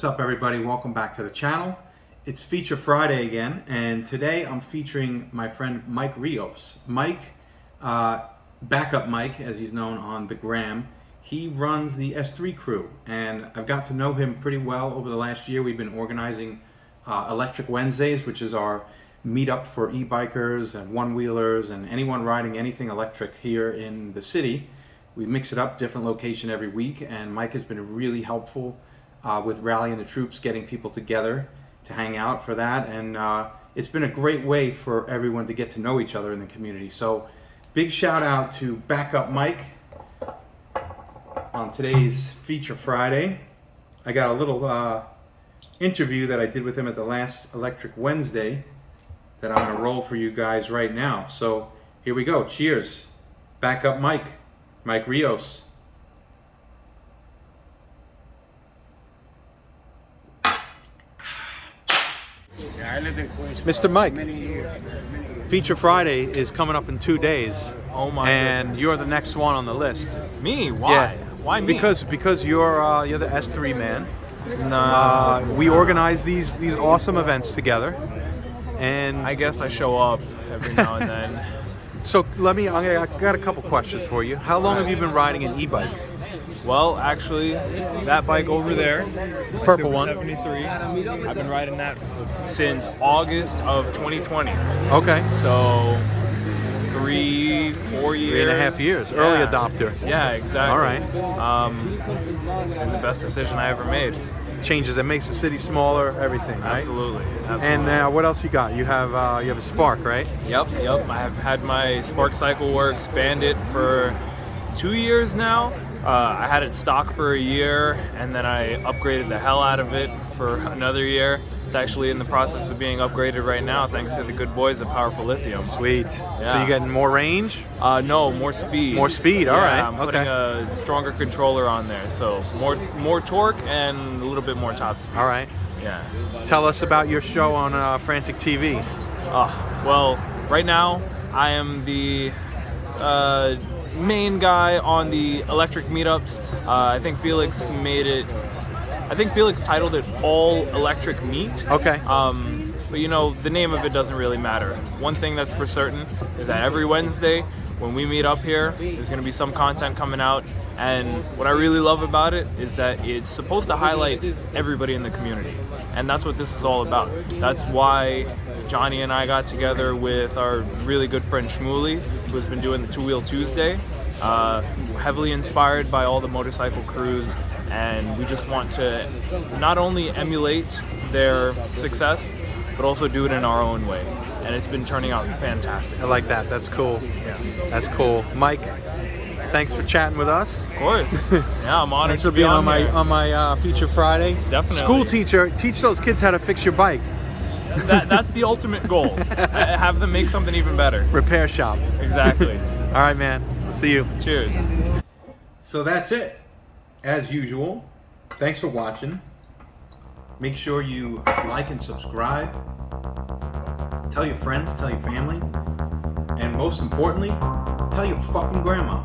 What's up, everybody? Welcome back to the channel. It's Feature Friday again, and today I'm featuring my friend Mike Rios. Mike, Backup Mike, as he's known on the gram, he runs the S3 crew, and I've got to know him pretty well over the last year. We've been organizing Electric Wednesdays, which is our meetup for e-bikers and one-wheelers and anyone riding anything electric here in the city. We mix it up, different location every week, and Mike has been really helpful with rallying the troops, getting people together to hang out for that, and it's been a great way for everyone to get to know each other in the community. So big shout out to Backup Mike on today's Feature Friday. I got a little interview that I did with him at the last Electric Wednesday that I'm going to roll for you guys right now. So here we go. Cheers. Backup Mike. Mike Rios. I lived in Queens. Mr. Mike, Many years. Feature Friday is coming up in 2 days. Oh my And goodness. you're the next one on the list. Me? Why? Yeah. Why me? Because you're the S3 man. Nah, We organize these awesome events together. And I guess I show up every now and then. so I got a couple questions for you. How long have you been riding an e-bike? Well, actually, that bike over there, Purple Super one. 73, I've been riding that since August of 2020. Okay. So 3-4 years. 3.5 years. Early Yeah. adopter. Yeah, exactly. All right. And the best decision I ever made. Changes. It makes the city smaller, everything, right? Absolutely. And what else you got? You have a Spark, right? Yep. I have had my Spark Cycle Works Bandit for 2 years now. I had it stock for a year, and then I upgraded the hell out of it for another year. It's actually in the process of being upgraded right now, thanks to the good boys at Powerful Lithium. Sweet. Yeah. So you getting more range? No, more speed. More speed. All right. I'm putting a stronger controller on there, so more torque and a little bit more top speed. All right. Yeah. Tell us about your show on Frantic TV. Well, right now I am the main guy on the electric meetups. I think Felix titled it All Electric Meet. Okay. But you know, the name of it doesn't really matter. One thing that's for certain is that every Wednesday when we meet up here, there's going to be some content coming out. And what I really love about it is that it's supposed to highlight everybody in the community. And that's what this is all about. That's why Johnny and I got together with our really good friend Shmuley, who has been doing the Two Wheel Tuesday, heavily inspired by all the motorcycle crews. And we just want to not only emulate their success, but also do it in our own way. And it's been turning out fantastic. I like that. That's cool. Yeah. That's cool. Mike, thanks for chatting with us. Of course. Yeah, I'm honored Thanks for to be being on on my Feature Friday. Definitely. School teacher, teach those kids how to fix your bike. That's the ultimate goal. Have them make something even better. Repair shop. Exactly. All right, man. See you. Cheers. So that's it. As usual, thanks for watching. Make sure you like and subscribe. Tell your friends, tell your family, and most importantly, tell your fucking grandma.